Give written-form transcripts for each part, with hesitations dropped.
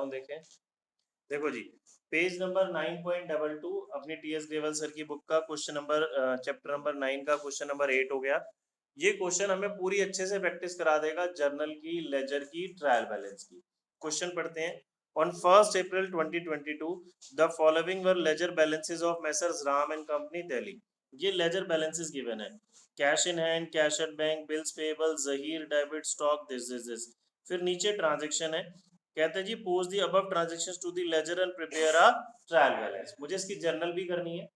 हूँ, देखें। देखो जी, पेज नंबर 9.22 अपनी टीएस ग्रेवल सर की बुक का क्वेश्चन नंबर चैप्टर नंबर 9 का क्वेश्चन नंबर 8 हो गया। ये क्वेश्चन हमें पूरी अच्छे से प्रैक्टिस करा देगा जर्नल की, लेजर की, ट्रायल बैलेंस की। क्वेश्चन पढ़ते हैं। On 1st April 2022, the following were ledger balances of Messrs. Ram and Company, Delhi. ये ledger balances given है। Cash in hand, cash at bank, bills payable, Zahir, debit, stock, this. फिर नीचे transaction है। कहते हैं जी post the above transactions to the ledger and prepare a trial balance. मुझे इसकी जर्नल भी करनी है,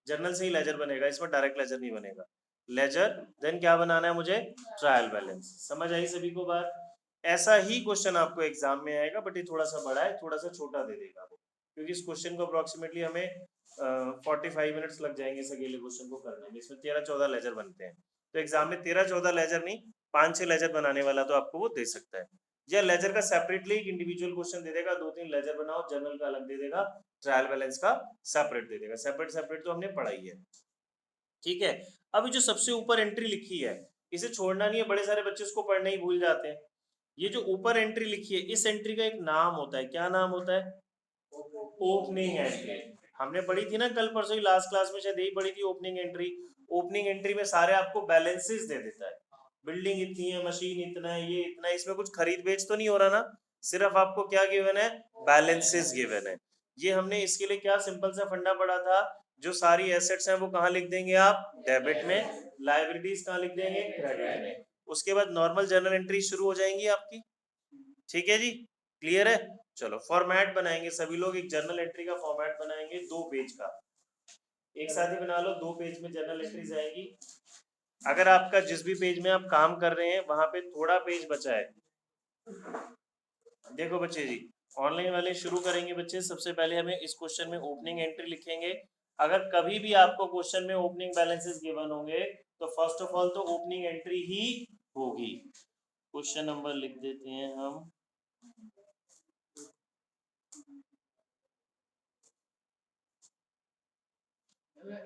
जर्नल से ही लेजर बनेगा, इसमें डायरेक्ट लेजर नहीं बनेगा। लेजर देन क्या बनाना है मुझे, ट्रायल बैलेंस। समझ आई सभी को बात? ऐसा ही क्वेश्चन आपको एग्जाम में आएगा, बट ये थोड़ा सा बड़ा है, थोड़ा सा छोटा दे देगा वो, क्योंकि इस क्वेश्चन को अप्रोक्सीमेटली हमें 45 मिनट्स लग जाएंगे इस अकेले क्वेश्चन को करने में। इसमें 13-14 लेजर बनते हैं, तो एग्जाम में 13-14 लेजर नहीं, 5-6 लेजर बनाने वाला तो आपको वो दे सकता है। या लेजर का सेपरेटली एक इंडिविजुअल क्वेश्चन दे देगा, 2-3 लेजर बनाओ, जर्नल का अलग दे देगा, ट्रायल बैलेंस का सेपरेट दे देगा। सेपरेट तो हमने पढ़ाई है, ठीक है। अभी जो सबसे ऊपर एंट्री लिखी है, इसे छोड़ना नहीं है, बड़े सारे बच्चे उसको पढ़ने ही भूल जाते हैं। ये जो ऊपर एंट्री लिखी है, इस एंट्री का एक नाम होता है, क्या नाम होता है? Opening entry. हमने पढ़ी थी ना कल परसों ही, लास्ट क्लास में शायद यही पढ़ी थी, ओपनिंग एंट्री। ओपनिंग एंट्री में सारे आपको बैलेंसेस दे देता है, बिल्डिंग इतनी है, मशीन इतना है, ये इतना है। इसमें कुछ खरीद बेच तो नहीं हो रहा ना, सिर्फ आपको क्या गिवन है, बैलेंसेस गिवन है। ये हमने इसके लिए क्या सिंपल सा फंडा पढ़ा था, जो सारी एसेट्स हैं वो कहाँ लिख देंगे आप, डेबिट में, लाइबिलिटीज कहाँ लिख देंगे, क्रेडिट में। उसके बाद नॉर्मल जर्नल एंट्री शुरू हो जाएंगी आपकी, ठीक है जी, क्लियर है। चलो फॉर्मेट बनाएंगे सभी लोग, एक जर्नल एंट्री का फॉर्मेट बनाएंगे 2 पेज का, एक साथ ही बना लो, 2 पेज में जर्नल एंट्रीज आएगी। अगर आपका जिस भी पेज में आप काम कर रहे हैं वहां पे थोड़ा पेज बचा है, देखो बच्चे जी, ऑनलाइन वाले शुरू करेंगे बच्चे। सबसे पहले हमें इस क्वेश्चन में ओपनिंग एंट्री लिखेंगे। अगर कभी भी आपको क्वेश्चन में ओपनिंग बैलेंसेस गिवन होंगे तो फर्स्ट ऑफ ऑल तो ओपनिंग एंट्री ही होगी। क्वेश्चन नंबर लिख देते हैं हम,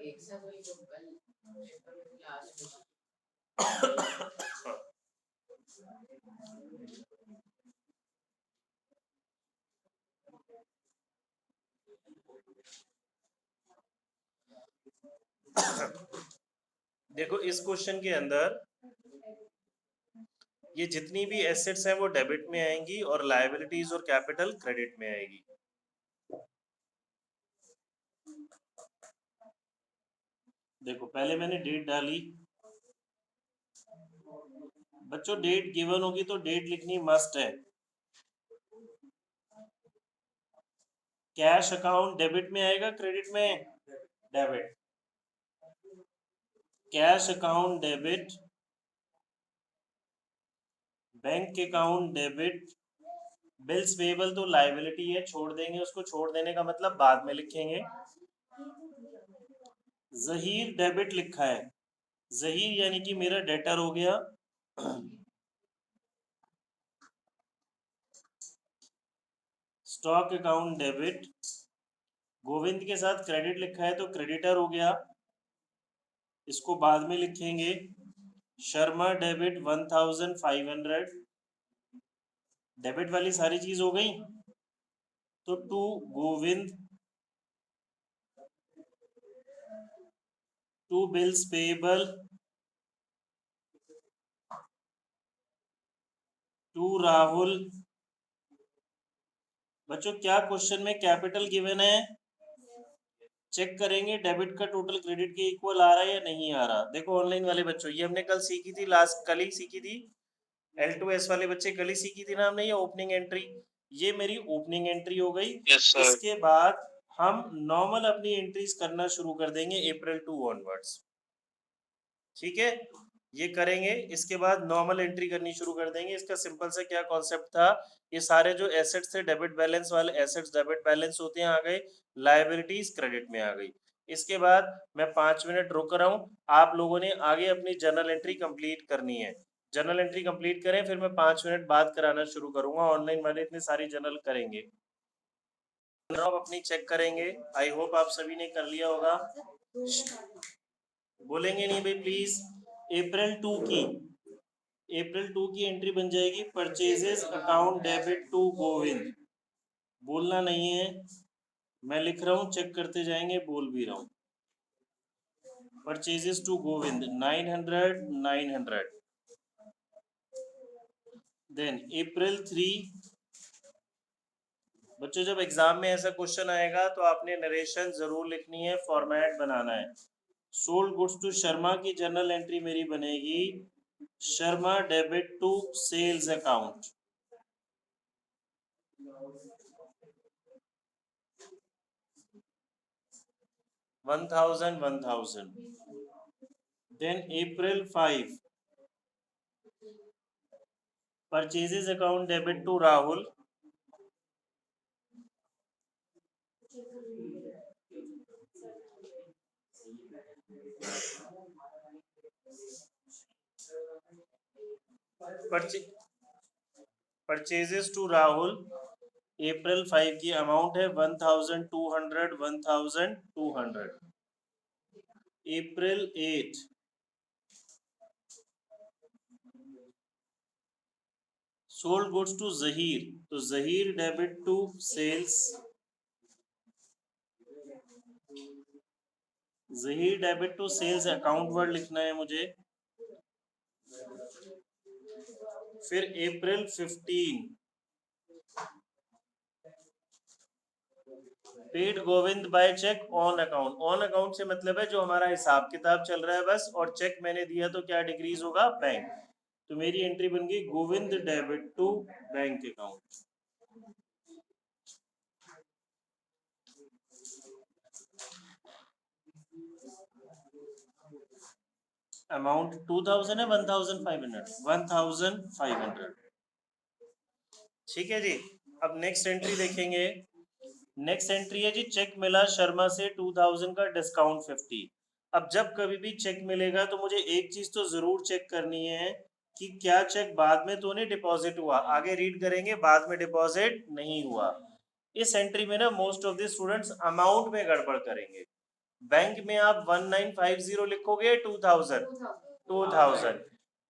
एक साथ वही जो कल क्लास देखो इस क्वेश्चन के अंदर ये जितनी भी एसेट्स हैं वो डेबिट में आएंगी और लायबिलिटीज और कैपिटल क्रेडिट में आएगी। देखो पहले मैंने डेट डाली, बच्चों डेट गिवन होगी तो डेट लिखनी मस्ट है। कैश अकाउंट डेबिट में आएगा क्रेडिट में, debit. Cash account debit, bank account debit, bills payable तो लायबिलिटी है, छोड़ देंगे उसको, छोड़ देने का मतलब बाद में लिखेंगे। जहीर डेबिट लिखा है, जहीर यानी कि मेरा डेटर हो गया। स्टॉक अकाउंट डेबिट, गोविंद के साथ क्रेडिट लिखा है तो क्रेडिटर हो गया, इसको बाद में लिखेंगे। शर्मा डेबिट 1500, डेबिट वाली सारी चीज हो गई। तो to Govind, to bills payable, to Rahul. बच्चों क्या क्वेश्चन में कैपिटल गिवन है, चेक करेंगे डेबिट का टोटल क्रेडिट के इक्वल आ रहा है या नहीं आ रहा। देखो ऑनलाइन वाले बच्चों, ये हमने कल सीखी थी, लास्ट कल ही सीखी थी, L2S वाले बच्चे कल ही सीखी थी ना हमने ये ओपनिंग एंट्री। ये मेरी ओपनिंग एंट्री हो गई। इसके बाद हम नॉर्मल अपनी एंट्रीज करना शुरू कर देंगे अप्रैल 2 ऑनवर्ड्स, ठीक है। ये करेंगे, इसके बाद नॉर्मल एंट्री करनी शुरू कर देंगे। इसका सिंपल सा क्या कॉन्सेप्ट था, ये सारे जो एसेट्स थे डेबिट बैलेंस वाले एसेट्स डेबिट बैलेंस होते हैं आ गए, लायबिलिटीज क्रेडिट में आ गई। इसके बाद मैं 5 मिनट रुक रहा हूँ, आप लोगों ने आगे अपनी जर्नल एंट्री कंप्लीट करनी है। जर्नल एंट्री कंप्लीट करें, फिर मैं 5 मिनट बाद कराना शुरू करूंगा। ऑनलाइन वाले इतनी सारी जर्नल करेंगे, आप अपनी चेक करेंगे। आई होप आप सभी ने कर लिया होगा। बोलेंगे नहीं भाई प्लीज। अप्रैल 2 की एंट्री बन जाएगी, purchases account debit to Govind. बोलना नहीं है, मैं लिख रहा हूं, चेक करते जाएंगे, बोल भी रहा हूं। Purchases to Govind 900 900। Then April 3। बच्चों जब एग्जाम में ऐसा क्वेश्चन आएगा तो आपने नरेशन जरूर लिखनी है, फॉर्मेट बनाना है। सोल्ड गुड्स टू शर्मा की जर्नल एंट्री मेरी बनेगी Sharma debit to sales account. $1000। Then April 5 purchases account debit to Rahul purchases to Rahul April 5 की अमाउंट है 1200 1200। April 8 sold goods to Zaheer, तो Zaheer debit to sales, Zaheer debit to sales account word लिखना है मुझे। फिर April 15 paid Govind by cheque on account. On account से मतलब है जो हमारा हिसाब किताब चल रहा है बस, और चेक मैंने दिया तो क्या डिक्रीज होगा, बैंक। तो मेरी एंट्री बन गई Govind debit to bank account. Amount 2000 है 1500 1500। ठीक है जी। अब नेक्स्ट एंट्री देखेंगे। नेक्स्ट एंट्री है जी चेक मिला शर्मा से 2000 का डिस्काउंट 50। अब जब कभी भी चेक मिलेगा तो मुझे एक चीज तो जरूर चेक करनी है कि क्या चेक बाद में तो नहीं डिपॉजिट हुआ। आगे रीड करेंगे, बाद में डिपॉजिट नहीं हुआ। इस एंट्री में ना most of the students amount में गड़बड़ करेंगे। बैंक में आप 1950 लिखोगे 2000 2000।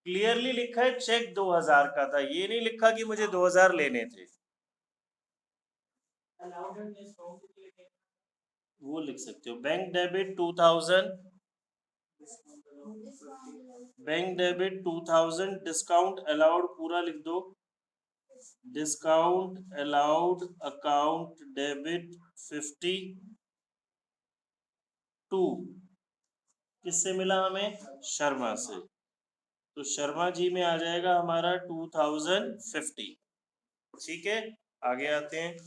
क्लियरली लिखा है चेक 2000 का था, ये नहीं लिखा कि मुझे 2000 लेने थे। वो लिख सकते हो bank debit 2000, bank debit 2000 discount allowed पूरा लिख दो। डिस्काउंट अलाउड अकाउंट डेबिट 52 किससे मिला हमें, शर्मा से। तो शर्मा जी में आ जाएगा हमारा 2050। ठीक है, आगे आते हैं।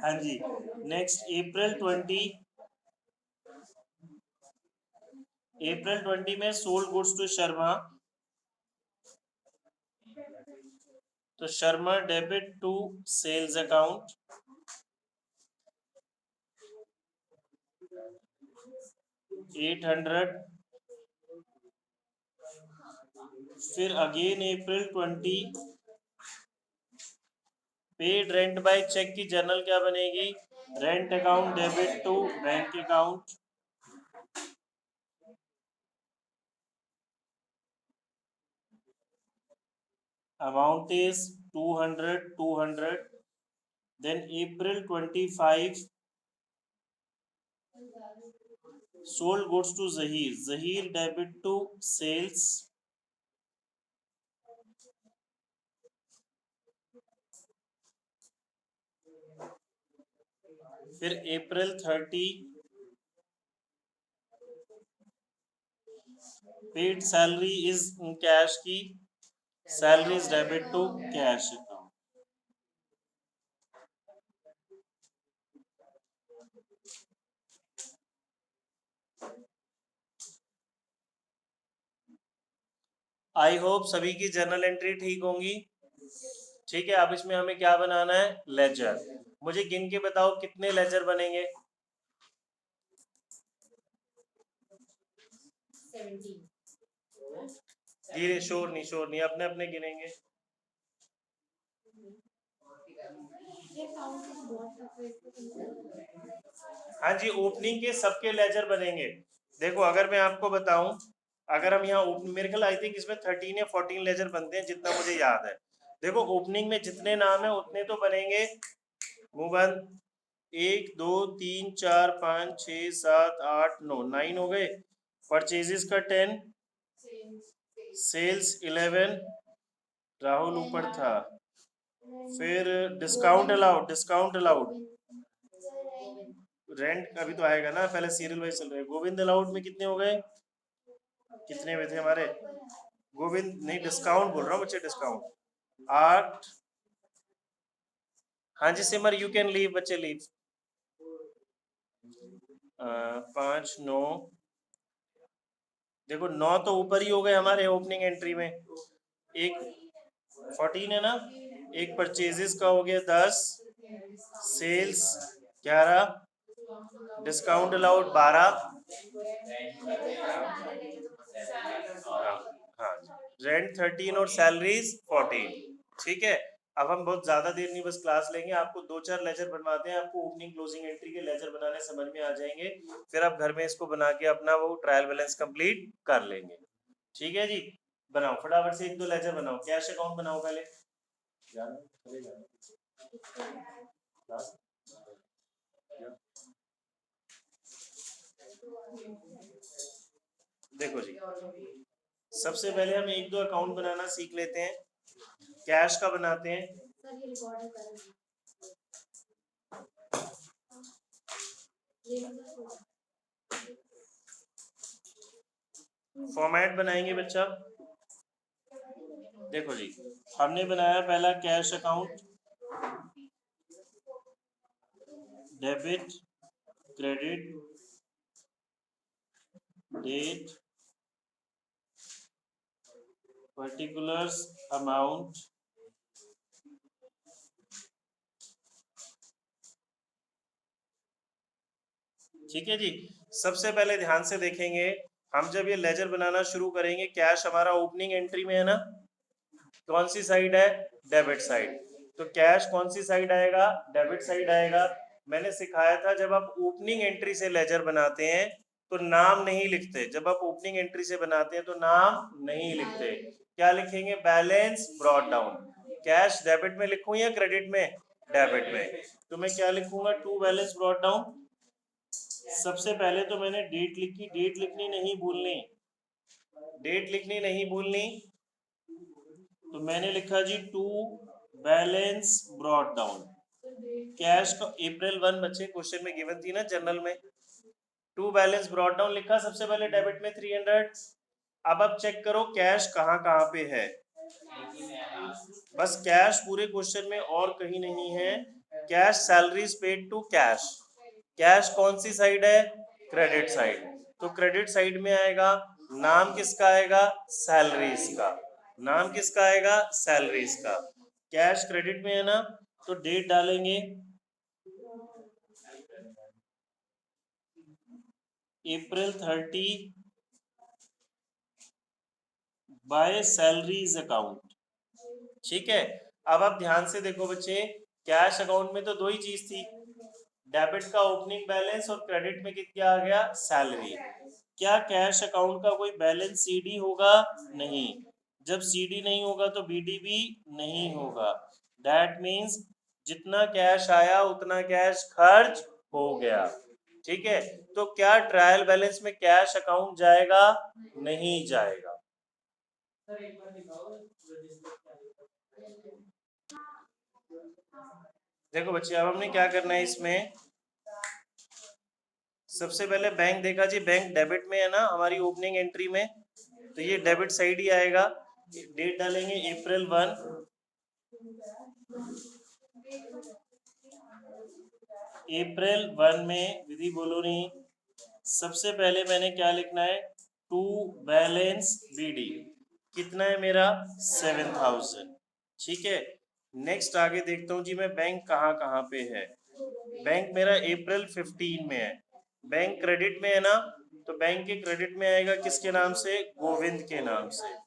हाँ जी, नेक्स्ट April 20 में सोल्ड गुड्स टू शर्मा, तो Sharma debit to sales account 800। फिर again April 20 paid rent by cheque की जर्नल क्या बनेगी, rent account debit to bank account. Amount is 200। Then April 25 sold goods to Zaheer, Zaheer debit to sales. फिर April 30 paid salary is cash की, salary is debit to cash account. I hope सभी की journal entry ठीक होंगी। ठीक है, अब इसमें हमें क्या बनाना है, लेजर। मुझे गिन के बताओ कितने लेजर बनेंगे। 17। धीरे, शोर नहीं, अपने अपने गिनेंगे। हाँ जी, ओपनिंग के सबके लेजर बनेंगे। देखो अगर मैं आपको बताऊं, अगर हम यहाँ मेरे ख्याल आई थिंक इसमें 13 या 14 लेजर बनते हैं जितना मुझे याद है। देखो ओपनिंग में जितने नाम है उतने तो बनेंगे। मुंह बंद। 1 2 3 4 5 6 7 8 9, 9 हो गए। परचेजेस का 10, सेल्स 11, राहुल ऊपर था। फिर discount allowed, discount allowed, rent अभी तो आएगा ना, पहले सीरियल वाइज चल रहे हैं। गोविंद अलाउड में कितने हो गए, कितने में थे हमारे गोविंद, नहीं डिस्काउंट बोल रहा हूँ बच्चे, डिस्काउंट 8। हाँ जी सिमर यू कैन लीव बच्चे, लीव। 5 9, देखो 9 तो ऊपर ही हो गए हमारे ओपनिंग एंट्री में। एक 14 है ना, एक परचेजेस का हो गया 10, सेल्स 11, डिस्काउंट अलाउड 12। हाँ हाँ, रेंट 13 और सैलरीज 14। ठीक है। अब हम बहुत ज्यादा देर नहीं बस क्लास लेंगे, आपको 2 4 लेजर बनवाते हैं, आपको ओपनिंग क्लोजिंग एंट्री के लेजर बनाने समझ में आ जाएंगे। फिर आप घर में इसको बना के अपना वो ट्रायल बैलेंस कंप्लीट कर लेंगे। ठीक है जी, बनाओ फटाफट से 1 2 लेजर बनाओ। कैश अकाउंट बनाओ पहले। देखो जी, सबसे पहले हम 1 2 अकाउंट बनाना सीख लेते हैं। कैश का बनाते हैं। फॉर्मेट बनाएंगे बच्चा। देखो जी, हमने बनाया पहला cash account, debit, credit, date, particulars, amount. ठीक है जी, सबसे पहले ध्यान से देखेंगे, हम जब ये लेजर बनाना शुरू करेंगे, कैश हमारा ओपनिंग एंट्री में है ना, कौन सी साइड है, डेबिट साइड। तो कैश कौन सी साइड आएगा, डेबिट साइड आएगा। मैंने सिखाया था जब आप ओपनिंग एंट्री से लेजर बनाते हैं तो नाम नहीं लिखते। जब आप ओपनिंग एंट्री से बनाते हैं तो नाम नहीं लिखते, क्या लिखेंगे, balance brought down. Cash debit में लिखूं या क्रेडिट में, डेबिट में। तो मैं क्या लिखूंगा, टू बैलेंस ब्रॉट डाउन। सबसे पहले तो मैंने डेट लिखी, डेट लिखनी नहीं भूलनी, डेट लिखनी नहीं भूलनी। तो मैंने लिखा जी to balance brought down. Cash का April 1 बच्चे क्वेश्चन में गिवन थी ना जनरल में। टू बैलेंस ब्रॉट डाउन लिखा, सबसे पहले डेबिट में 300। अब आप चेक करो कैश कहाँ कहाँ पे है। बस कैश पूरे क्वेश्चन में और कहीं नहीं है। Cash salaries paid to cash, cash कौन सी साइड है, क्रेडिट साइड। तो क्रेडिट साइड में आएगा, नाम किसका आएगा, सैलरीज का। नाम किसका आएगा, सैलरीज का। कैश क्रेडिट में है ना, तो डेट डालेंगे April 30 बाय सैलरीज अकाउंट। ठीक है। अब आप ध्यान से देखो बच्चे, कैश अकाउंट में तो दो ही चीज थी, डेबिट का ओपनिंग बैलेंस और क्रेडिट में क्या आ गया, सैलरी। क्या कैश अकाउंट का कोई बैलेंस सीडी होगा, नहीं। जब सीडी नहीं होगा तो बीडी भी नहीं होगा। दैट मीन्स जितना कैश आया उतना कैश खर्च हो गया। ठीक है। तो क्या ट्रायल बैलेंस में कैश अकाउंट जाएगा, नहीं जाएगा। देखो बच्चे अब हमने क्या करना है इसमें, सबसे पहले बैंक देखा जी, बैंक डेबिट में है ना हमारी ओपनिंग एंट्री में, तो ये डेबिट साइड ही आएगा। डेट डालेंगे April 1। April 1 में विधि बोलो नहीं, सबसे पहले मैंने क्या लिखना है, टू बैलेंस बीडी। कितना है मेरा, 7000। ठीक है। नेक्स्ट आगे देखता हूँ जी मैं बैंक कहाँ कहाँ पे है। बैंक मेरा April 15 में है। बैंक क्रेडिट में है ना, तो बैंक के क्रेडिट में आएगा किसके नाम से, गोविंद के नाम से।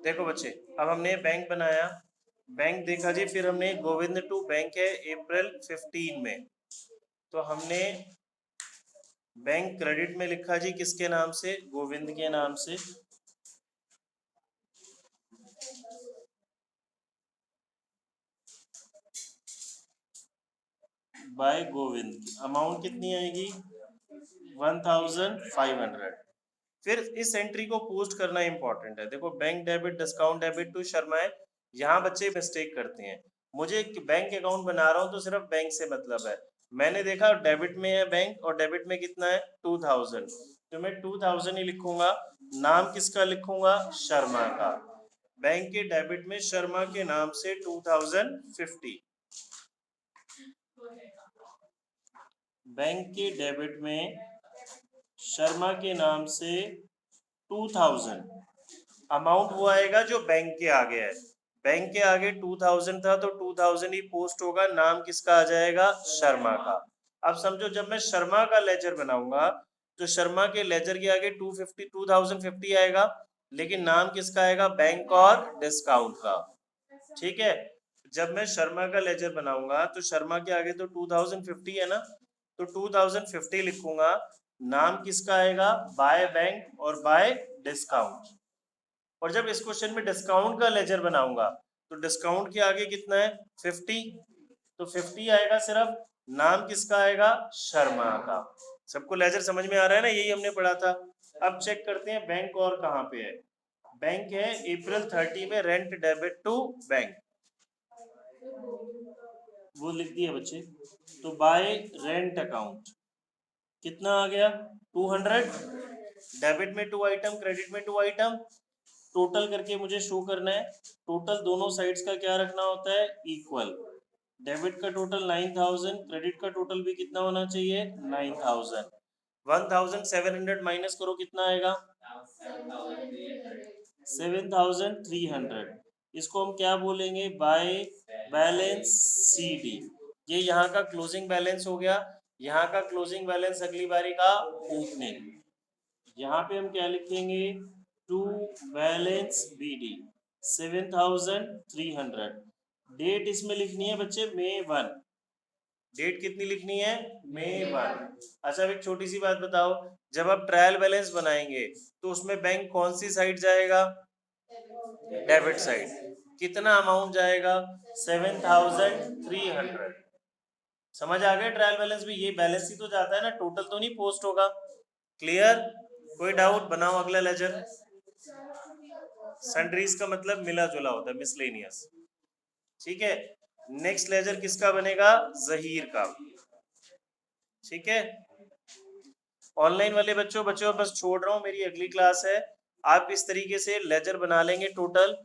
देखो बच्चे, अब हमने बैंक बनाया, बैंक देखा जी, फिर हमने गोविंद टू बैंक है अप्रैल 15 में, तो हमने बैंक क्रेडिट में लिखा जी किसके नाम से, गोविंद के नाम से। बाय गोविंद, अमाउंट कितनी आएगी 1500। फिर इस एंट्री को पोस्ट करना इंपॉर्टेंट है। देखो bank debit discount debit to Sharma है, यहाँ बच्चे मिस्टेक करते हैं। मुझे बैंक अकाउंट बना रहा हूँ तो सिर्फ बैंक से मतलब है, मैंने देखा डेबिट में है बैंक और डेबिट में कितना है 2000, तो मैं 2000 ही लिखूंगा। नाम किसका लिखूंगा, शर्मा का। बैंक के डेबिट में शर्मा के नाम से 2050, बैंक के डेबिट में शर्मा के नाम से 2000, अमाउंट वो आएगा जो बैंक के आगे है, बैंक के आगे 2000 था तो 2000 ही पोस्ट होगा, नाम किसका आ जाएगा, शर्मा का। अब समझो जब मैं शर्मा का लेजर बनाऊंगा तो शर्मा के लेजर के आगे 2050 आएगा, लेकिन नाम किसका आएगा, बैंक और डिस्काउंट का। ठीक है, जब मैं शर्मा का लेजर बनाऊंगा तो शर्मा के आगे तो 2050 है ना, तो 2050 लिखूंगा, नाम किसका आएगा, बाय बैंक और बाय डिस्काउंट। और जब इस क्वेश्चन में डिस्काउंट का लेजर बनाऊंगा तो डिस्काउंट के आगे कितना है 50, तो 50 आएगा सिर्फ, नाम किसका आएगा, शर्मा का। सबको लेजर समझ में आ रहा है ना, यही हमने पढ़ा था। अब चेक करते हैं बैंक और कहाँ पे है। बैंक है अप्रैल 30 में रेंट डेबिट टू बैंक, वो लिख दिया बच्चे। तो बाय रेंट अकाउंट कितना आ गया 200, डेबिट में 2 आइटम क्रेडिट में 2 आइटम, टोटल करके मुझे शो करना है। टोटल दोनों साइड्स का क्या रखना होता है, इक्वल। डेबिट का टोटल 9000, क्रेडिट का टोटल भी कितना होना चाहिए 9000। 1700 माइनस करो कितना आएगा 7300। इसको हम क्या बोलेंगे, बाय बैलेंस सी डी। ये यहाँ का क्लोजिंग बैलेंस हो गया, यहाँ का क्लोजिंग बैलेंस अगली बारी का ओपनिंग। यहाँ पे हम क्या लिखेंगे, to balance B D 7300। Date इसमें लिखनी है बच्चे मई 1, डेट कितनी लिखनी है मई 1। अच्छा अब एक छोटी सी बात बताओ, जब आप ट्रायल बैलेंस बनाएंगे तो उसमें बैंक कौन सी साइड जाएगा, डेबिट साइड। कितना अमाउंट जाएगा 7300। समझ आ गया, ट्रायल बैलेंस भी ये बैलेंस ही तो जाता है ना, टोटल तो नहीं पोस्ट होगा। क्लियर, कोई डाउट, बनाओ अगला लेजर। सनरीज का मतलब मिला जुला होता है, मिसलेनियस। ठीक है, नेक्स्ट लेजर किसका बनेगा, जहीर का। ठीक है, ऑनलाइन वाले बच्चों बस छोड़ रहा हूँ, मेरी अगली क्लास है। आप इस तरीके से लेजर बना लेंगे, टोटल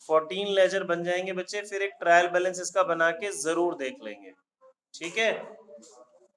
14 लेजर बन जाएंगे बच्चे, फिर एक ट्रायल बैलेंस इसका बना के जरूर देख लेंगे। ठीक है।